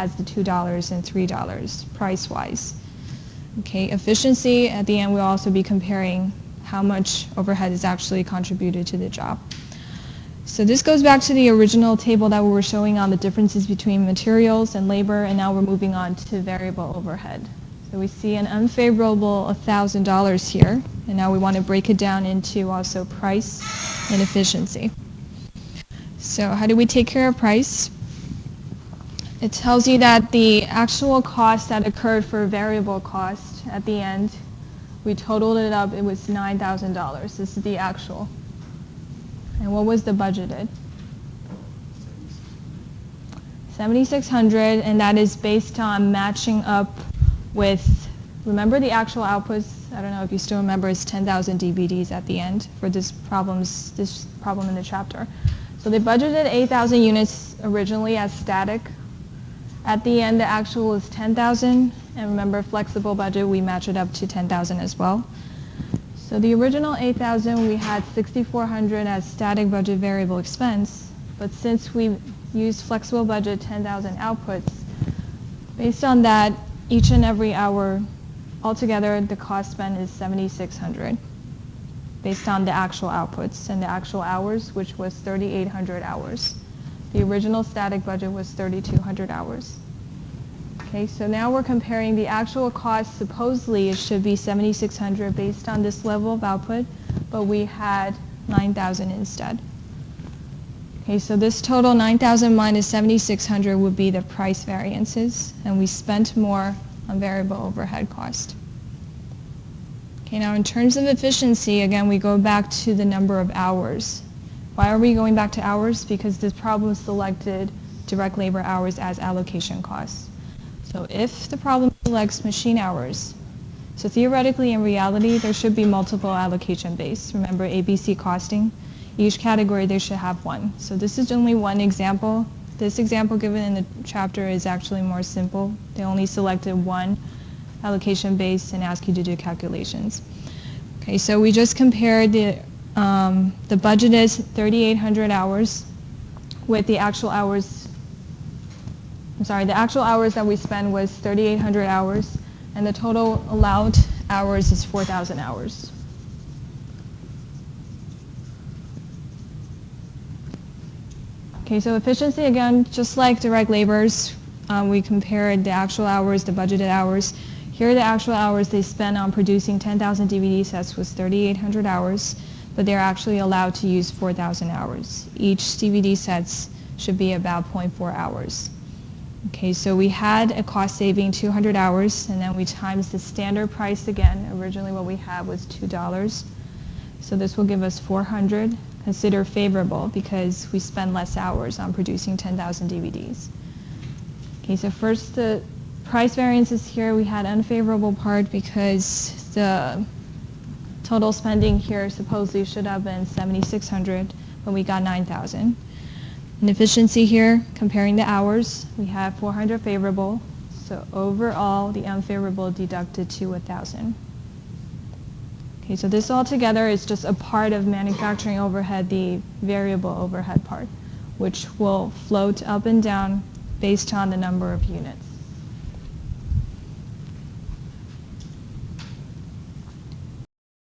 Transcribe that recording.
as the $2 and $3 price-wise. Okay, efficiency, at the end we'll also be comparing how much overhead is actually contributed to the job. So this goes back to the original table that we were showing on the differences between materials and labor, and now we're moving on to variable overhead. So we see an unfavorable $1,000 here, and now we want to break it down into also price and efficiency. So how do we take care of price? It tells you that the actual cost that occurred for variable cost at the end, we totaled it up, it was $9,000. This is the actual. And what was the budgeted? $7,600, and that is based on matching up with, remember the actual outputs, I don't know if you still remember, it's 10,000 DVDs at the end for this problem in the chapter. So they budgeted 8,000 units originally as static. At the end, the actual is 10,000, and remember flexible budget, we match it up to 10,000 as well. So the original 8,000, we had 6,400 as static budget variable expense, but since we used flexible budget 10,000 outputs, based on that, each and every hour, altogether the cost spent is 7,600, based on the actual outputs and the actual hours, which was 3,800 hours. The original static budget was 3,200 hours. Okay, so now we're comparing the actual cost. Supposedly it should be 7,600 based on this level of output, but we had 9,000 instead. Okay, so this total 9,000 minus 7,600 would be the price variances, and we spent more on variable overhead cost. Okay, now in terms of efficiency, again, we go back to the number of hours. Why are we going back to hours? Because this problem selected direct labor hours as allocation costs. So if the problem selects machine hours, so theoretically in reality there should be multiple allocation base. Remember ABC costing? Each category they should have one. So this is only one example. This example given in the chapter is actually more simple. They only selected one allocation base and asked you to do calculations. Okay, so we just compared the budget is 3,800 hours with the actual hours. The actual hours that we spent was 3,800 hours, and the total allowed hours is 4,000 hours. Okay, so efficiency, again, just like direct labors, we compared the actual hours, the budgeted hours. Here are the actual hours they spent on producing 10,000 DVD sets was 3,800 hours, but they're actually allowed to use 4,000 hours. Each DVD sets should be about 0.4 hours. Okay, so we had a cost saving 200 hours, and then we times the standard price again. Originally what we had was $2. So this will give us 400. Consider favorable because we spend less hours on producing 10,000 DVDs. Okay, so first the price variances here, we had unfavorable part because the total spending here supposedly should have been 7,600, but we got 9,000. And efficiency here, comparing the hours, we have 400 favorable, so overall the unfavorable deducted to 1,000. Okay, so this all together is just a part of manufacturing overhead, the variable overhead part, which will float up and down based on the number of units.